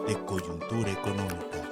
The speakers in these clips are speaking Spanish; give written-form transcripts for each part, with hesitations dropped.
de Coyuntura Económica.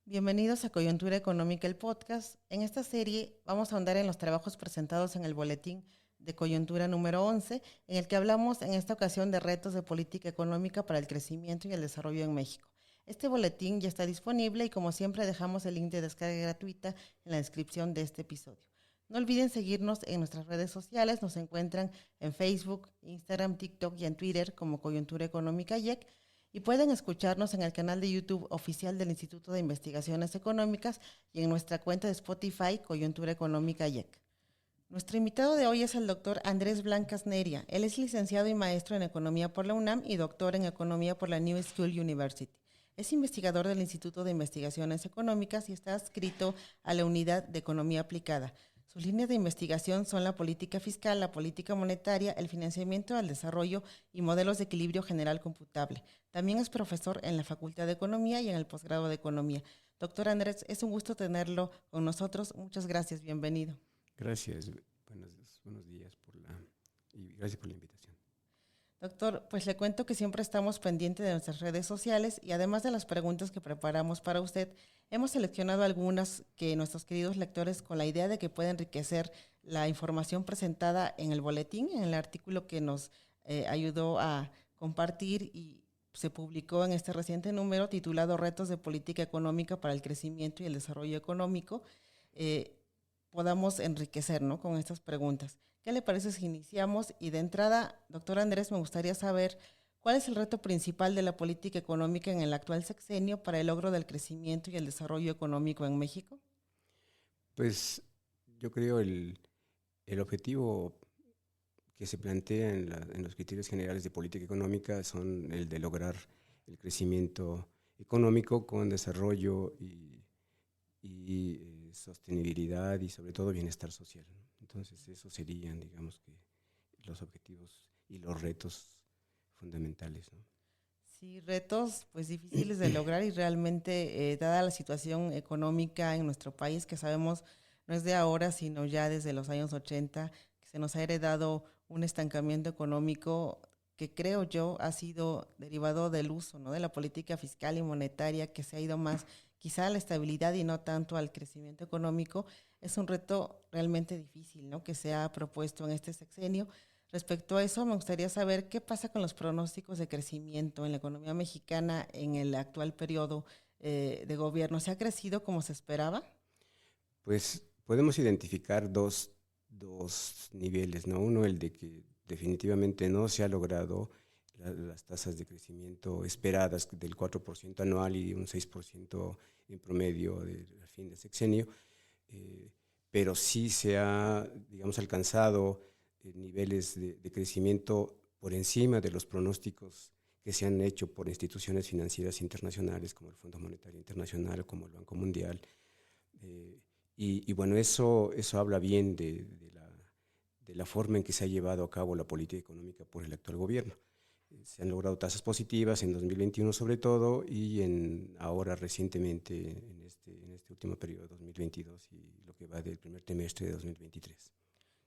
Bienvenidos a Coyuntura Económica, el podcast. En esta serie vamos a ahondar en los trabajos presentados en el boletín de Coyuntura número 11, en el que hablamos en esta ocasión de retos de política económica para el crecimiento y el desarrollo en México. Este boletín ya está disponible y como siempre dejamos el link de descarga gratuita en la descripción de este episodio. No olviden seguirnos en nuestras redes sociales, nos encuentran en Facebook, Instagram, TikTok y en Twitter como Coyuntura Económica YEC, y pueden escucharnos en el canal de YouTube oficial del Instituto de Investigaciones Económicas y en nuestra cuenta de Spotify Coyuntura Económica YEC. Nuestro invitado de hoy es el doctor Andrés Blancas Neria. Él es licenciado y maestro en Economía por la UNAM y doctor en Economía por la New School University. Es investigador del Instituto de Investigaciones Económicas y está adscrito a la Unidad de Economía Aplicada. Sus líneas de investigación son la política fiscal, la política monetaria, el financiamiento al desarrollo y modelos de equilibrio general computable. También es profesor en la Facultad de Economía y en el posgrado de Economía. Doctor Andrés, es un gusto tenerlo con nosotros. Muchas gracias, bienvenido. Gracias, buenos días y gracias por la invitación. Doctor, pues le cuento que siempre estamos pendientes de nuestras redes sociales y además de las preguntas que preparamos para usted, hemos seleccionado algunas que nuestros queridos lectores, con la idea de que pueda enriquecer la información presentada en el boletín, en el artículo que nos ayudó a compartir y se publicó en este reciente número titulado Retos de Política Económica para el Crecimiento y el Desarrollo Económico, podamos enriquecer, ¿no?, con estas preguntas. ¿Qué le parece si iniciamos? Y de entrada, doctor Andrés, me gustaría saber cuál es el reto principal de la política económica en el actual sexenio para el logro del crecimiento y el desarrollo económico en México. Pues yo creo el objetivo que se plantea en los criterios generales de política económica son el de lograr el crecimiento económico con desarrollo y sostenibilidad y sobre todo bienestar social, ¿no? Entonces esos serían, digamos, que los objetivos y los retos fundamentales, ¿no? Sí, retos pues difíciles de lograr y realmente dada la situación económica en nuestro país, que sabemos no es de ahora, sino ya desde los años 80, que se nos ha heredado un estancamiento económico que creo yo ha sido derivado del uso, ¿no?, de la política fiscal y monetaria, que se ha ido más quizá a la estabilidad y no tanto al crecimiento económico. Es un reto realmente difícil, ¿no?, que se ha propuesto en este sexenio. Respecto a eso, me gustaría saber qué pasa con los pronósticos de crecimiento en la economía mexicana en el actual periodo de gobierno. ¿Se ha crecido como se esperaba? Pues podemos identificar dos niveles, ¿no? Uno, el de que definitivamente no se ha logrado las tasas de crecimiento esperadas del 4% anual y un 6% en promedio al fin de sexenio, pero sí se ha, digamos, alcanzado niveles de crecimiento por encima de los pronósticos que se han hecho por instituciones financieras internacionales como el Fondo Monetario Internacional, como el Banco Mundial. Y bueno, eso habla bien de la forma en que se ha llevado a cabo la política económica por el actual gobierno. Se han logrado tasas positivas en 2021 sobre todo y ahora recientemente en este último periodo, 2022 y lo que va del primer trimestre de 2023.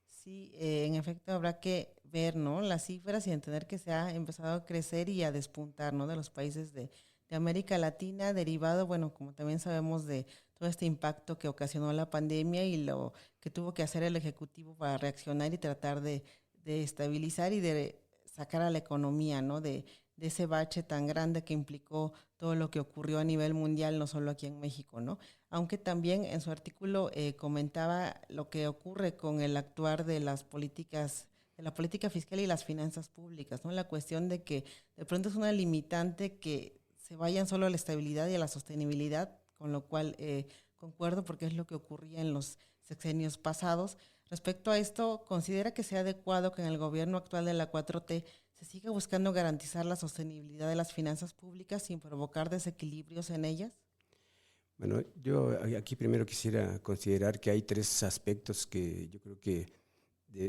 Sí, en efecto habrá que ver, ¿no?, las cifras y entender que se ha empezado a crecer y a despuntar, ¿no?, de los países de América Latina, derivado, bueno, como también sabemos, de todo este impacto que ocasionó la pandemia y lo que tuvo que hacer el Ejecutivo para reaccionar y tratar de estabilizar y de sacar a la economía, ¿no?, de ese bache tan grande que implicó todo lo que ocurrió a nivel mundial, no solo aquí en México, ¿no? Aunque también en su artículo comentaba lo que ocurre con el actuar de las políticas, de la política fiscal y las finanzas públicas, ¿no? La cuestión de que de pronto es una limitante que se vayan solo a la estabilidad y a la sostenibilidad, con lo cual concuerdo porque es lo que ocurría en los sexenios pasados. Respecto a esto, ¿considera que sea adecuado que en el gobierno actual de la 4T se siga buscando garantizar la sostenibilidad de las finanzas públicas sin provocar desequilibrios en ellas? Bueno, yo aquí primero quisiera considerar que hay tres aspectos que yo creo que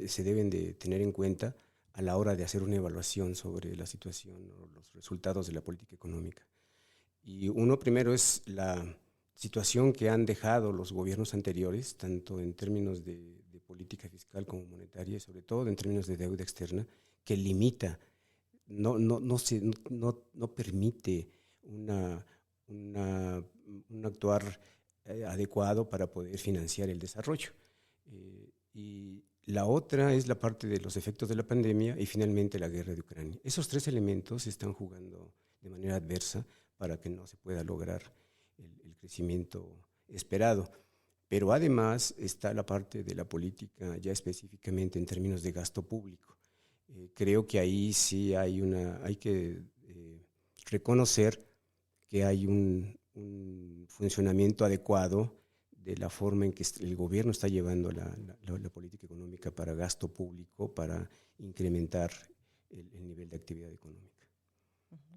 se deben de tener en cuenta a la hora de hacer una evaluación sobre la situación o los resultados de la política económica. Y uno primero es la situación que han dejado los gobiernos anteriores, tanto en términos de política fiscal como monetaria, y sobre todo en términos de deuda externa, que limita no permite un actuar adecuado para poder financiar el desarrollo. Y la otra es la parte de los efectos de la pandemia y finalmente la guerra de Ucrania. Esos tres elementos están jugando de manera adversa para que no se pueda lograr el crecimiento esperado. Pero además está la parte de la política ya específicamente en términos de gasto público. Creo que ahí sí hay que reconocer que hay un funcionamiento adecuado de la forma en que el gobierno está llevando la política económica para gasto público, para incrementar el nivel de actividad económica.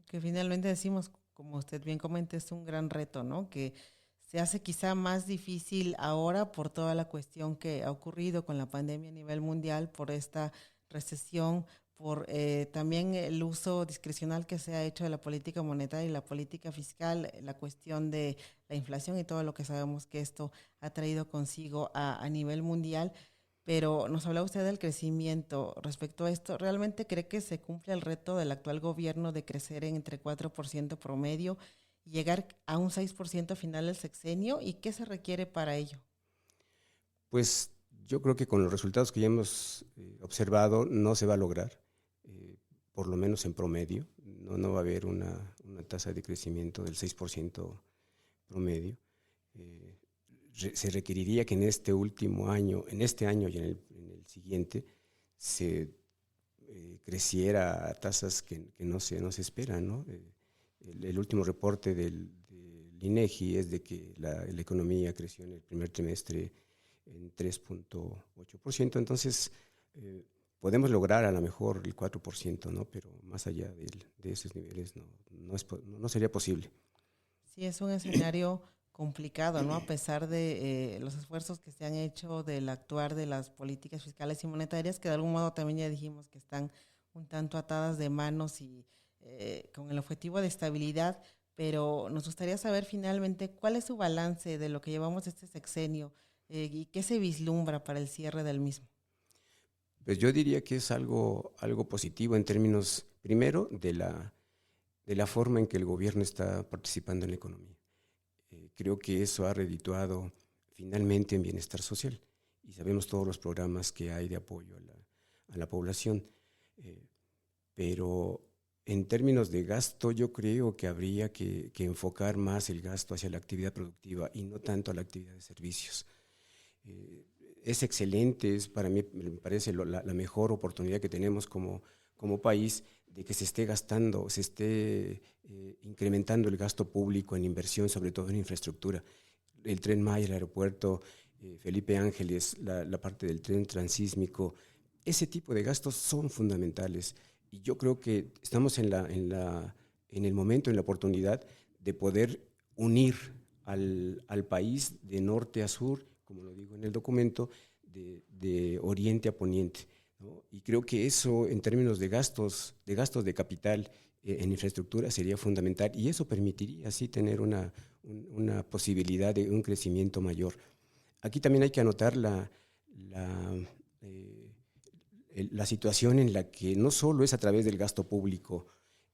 Que finalmente decimos, como usted bien comenta, es un gran reto, ¿no? Que se hace quizá más difícil ahora por toda la cuestión que ha ocurrido con la pandemia a nivel mundial, por esta recesión, por también el uso discrecional que se ha hecho de la política monetaria y la política fiscal, la cuestión de la inflación y todo lo que sabemos que esto ha traído consigo a nivel mundial. Pero nos hablaba usted del crecimiento. Respecto a esto, ¿realmente cree que se cumple el reto del actual gobierno de crecer en entre 4% promedio y llegar a un 6% final del sexenio? ¿Y qué se requiere para ello? Pues yo creo que con los resultados que ya hemos observado no se va a lograr, por lo menos en promedio. No va a haber una tasa de crecimiento del 6% promedio. Se requeriría que en este último año, en este año y en el siguiente, se creciera a tasas que no se esperan, ¿no? El último reporte del INEGI es de que la economía creció en el primer trimestre en 3.8%, entonces podemos lograr a lo mejor el 4%, ¿no? Pero más allá de esos niveles no sería posible. Sí, es un escenario complicado, ¿no? A pesar de los esfuerzos que se han hecho del actuar de las políticas fiscales y monetarias, que de algún modo también ya dijimos que están un tanto atadas de manos y con el objetivo de estabilidad, pero nos gustaría saber finalmente cuál es su balance de lo que llevamos este sexenio y qué se vislumbra para el cierre del mismo. Pues yo diría que es algo positivo en términos, primero, de la forma en que el gobierno está participando en la economía. Creo que eso ha redituado finalmente en bienestar social y sabemos todos los programas que hay de apoyo a la población. Pero en términos de gasto, yo creo que habría que enfocar más el gasto hacia la actividad productiva y no tanto a la actividad de servicios. Es excelente, para mí me parece la mejor oportunidad que tenemos como país de que se esté gastando, se esté incrementando el gasto público en inversión, sobre todo en infraestructura. El Tren Maya, el aeropuerto, Felipe Ángeles, la parte del tren transísmico, ese tipo de gastos son fundamentales. Y yo creo que estamos en el momento, en la oportunidad de poder unir al país de norte a sur, como lo digo en el documento, de oriente a poniente, ¿no? Y creo que eso en términos de gastos de capital en infraestructura sería fundamental y eso permitiría así tener una posibilidad de un crecimiento mayor. Aquí también hay que anotar la situación en la que no solo es a través del gasto público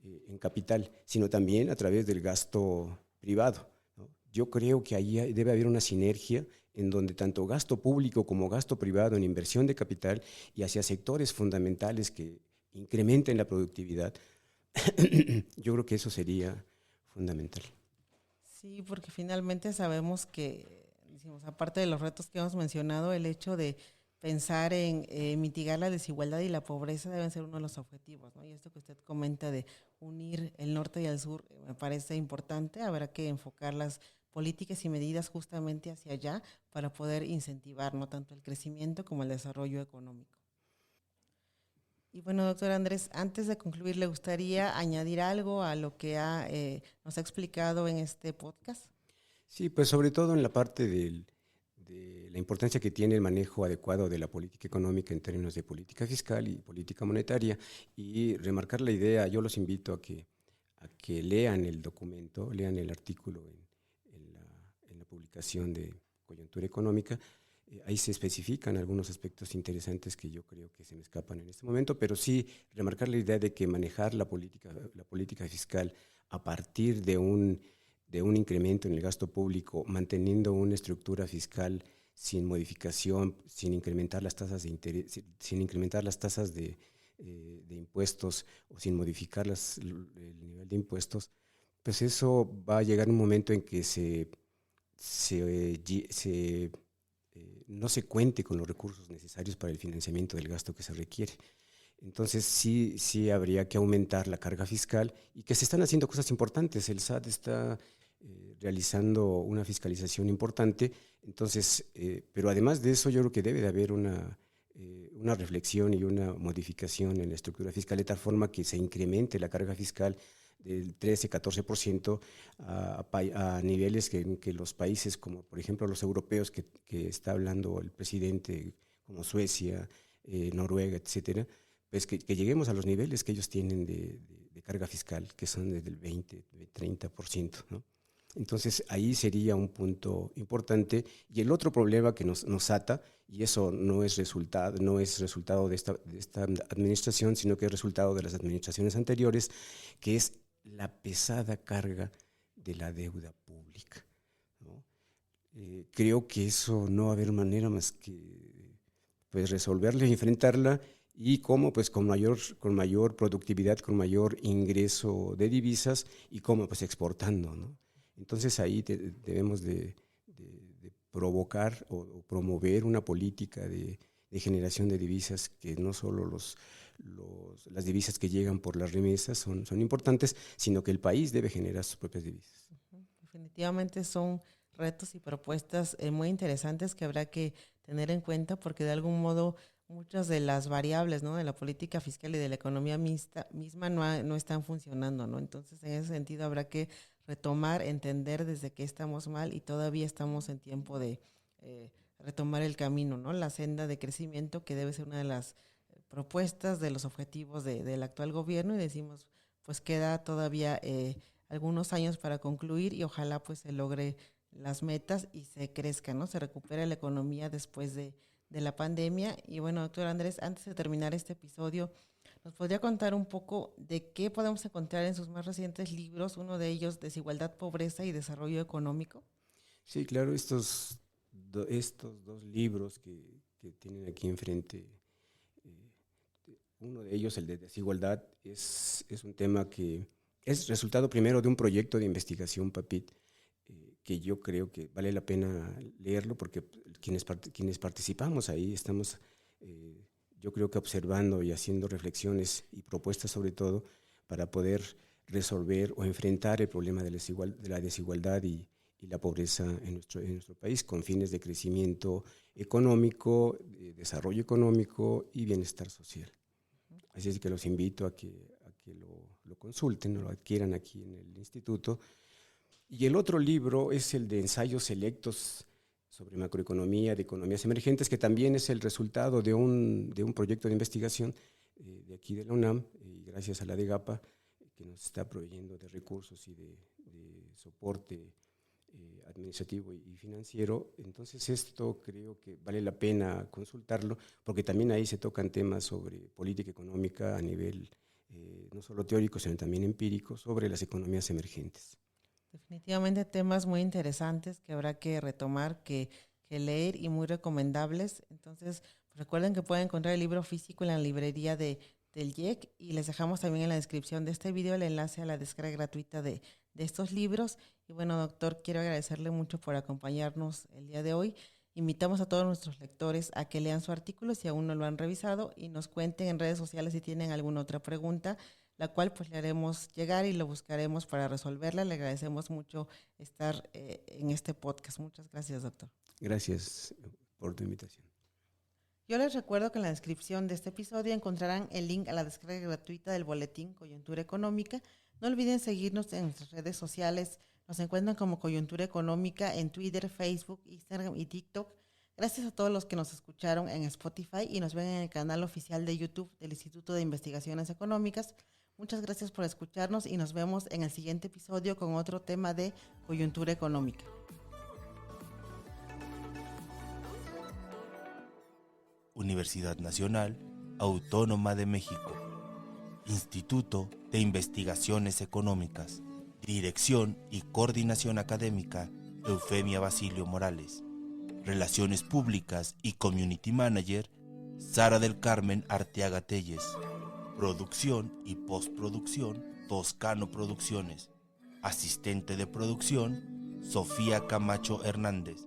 en capital, sino también a través del gasto privado, ¿no? Yo creo que ahí debe haber una sinergia en donde tanto gasto público como gasto privado en inversión de capital y hacia sectores fundamentales que incrementen la productividad, yo creo que eso sería fundamental. Sí, porque finalmente sabemos que, decimos, aparte de los retos que hemos mencionado, el hecho de pensar en mitigar la desigualdad y la pobreza deben ser uno de los objetivos, ¿no? Y esto que usted comenta de unir el norte y el sur me parece importante. Habrá que enfocar las políticas y medidas justamente hacia allá para poder incentivar, ¿no?, tanto el crecimiento como el desarrollo económico. Y bueno, doctor Andrés, antes de concluir, ¿le gustaría añadir algo a lo que nos ha explicado en este podcast? Sí, pues sobre todo en la parte de la importancia que tiene el manejo adecuado de la política económica en términos de política fiscal y política monetaria, y remarcar la idea. Yo los invito a que lean el documento, lean el artículo en la publicación de Coyuntura Económica, Ahí se especifican algunos aspectos interesantes que yo creo que se me escapan en este momento, pero sí remarcar la idea de que manejar la política fiscal a partir de un incremento en el gasto público, manteniendo una estructura fiscal sin modificación, sin incrementar las tasas de interés, sin incrementar las tasas de impuestos o sin modificar el nivel de impuestos, pues eso va a llegar un momento en que no se cuente con los recursos necesarios para el financiamiento del gasto que se requiere. Entonces sí habría que aumentar la carga fiscal y que se están haciendo cosas importantes. El SAT está realizando una fiscalización importante, entonces, pero además de eso yo creo que debe de haber una reflexión y una modificación en la estructura fiscal de tal forma que se incremente la carga fiscal del 13-14% a niveles que los países como por ejemplo los europeos que está hablando el presidente, como Suecia, Noruega, etcétera, pues que lleguemos a los niveles que ellos tienen de carga fiscal, que son desde el 20-30%, ¿no? Entonces ahí sería un punto importante. Y el otro problema que nos ata, y eso no es resultado de esta administración, sino que es resultado de las administraciones anteriores, que es la pesada carga de la deuda pública, ¿no? Creo que eso no va a haber manera más que pues resolverla y enfrentarla, y cómo, pues con mayor productividad, con mayor ingreso de divisas, y cómo, pues exportando, ¿no? Entonces ahí debemos de provocar o promover una política de generación de divisas, que no solo las divisas que llegan por las remesas son importantes, sino que el país debe generar sus propias divisas. Definitivamente son retos y propuestas muy interesantes que habrá que tener en cuenta, porque de algún modo muchas de las variables, ¿no?, de la política fiscal y de la economía misma no están funcionando, ¿no? Entonces, en ese sentido habrá que retomar, entender desde qué estamos mal, y todavía estamos en tiempo de retomar el camino, ¿no?, la senda de crecimiento, que debe ser una de las propuestas, de los objetivos del actual gobierno, y decimos, pues queda todavía algunos años para concluir, y ojalá pues se logre las metas y se crezca, ¿no?, se recupere la economía después de la pandemia. Y bueno, doctor Andrés, antes de terminar este episodio, ¿nos podría contar un poco de qué podemos encontrar en sus más recientes libros? Uno de ellos, Desigualdad, Pobreza y Desarrollo Económico. Sí, claro, estos dos libros que tienen aquí enfrente, uno de ellos, el de desigualdad, es un tema que es resultado primero de un proyecto de investigación, PAPIT, que yo creo que vale la pena leerlo, porque quienes participamos ahí estamos, yo creo que observando y haciendo reflexiones y propuestas sobre todo para poder resolver o enfrentar el problema de la desigualdad y la pobreza en nuestro país, con fines de crecimiento económico, de desarrollo económico y bienestar social. Así es que los invito a que lo consulten o lo adquieran aquí en el instituto. Y el otro libro es el de ensayos selectos sobre macroeconomía, de economías emergentes, que también es el resultado de un proyecto de investigación de aquí de la UNAM, y gracias a la DEGAPA, que nos está proveyendo de recursos y de soporte administrativo y financiero. Entonces esto creo que vale la pena consultarlo, porque también ahí se tocan temas sobre política económica a nivel no solo teórico, sino también empírico, sobre las economías emergentes. Definitivamente temas muy interesantes que habrá que retomar, que leer, y muy recomendables. Entonces, recuerden que pueden encontrar el libro físico en la librería del IEC, y les dejamos también en la descripción de este video el enlace a la descarga gratuita de estos libros. Y bueno, doctor, quiero agradecerle mucho por acompañarnos el día de hoy. Invitamos a todos nuestros lectores a que lean su artículo si aún no lo han revisado, y nos cuenten en redes sociales si tienen alguna otra pregunta, la cual pues le haremos llegar y lo buscaremos para resolverla. Le agradecemos mucho estar en este podcast. Muchas gracias, doctor. Gracias por tu invitación. Yo les recuerdo que en la descripción de este episodio encontrarán el link a la descarga gratuita del boletín Coyuntura Económica. No olviden seguirnos en nuestras redes sociales. Nos encuentran como Coyuntura Económica en Twitter, Facebook, Instagram y TikTok. Gracias a todos los que nos escucharon en Spotify y nos ven en el canal oficial de YouTube del Instituto de Investigaciones Económicas. Muchas gracias por escucharnos, y nos vemos en el siguiente episodio con otro tema de Coyuntura Económica. Universidad Nacional Autónoma de México. Instituto de Investigaciones Económicas. Dirección y Coordinación Académica, Eufemia Basilio Morales. Relaciones Públicas y Community Manager, Sara del Carmen Arteaga Telles. Producción y postproducción, Toscano Producciones. Asistente de producción, Sofía Camacho Hernández.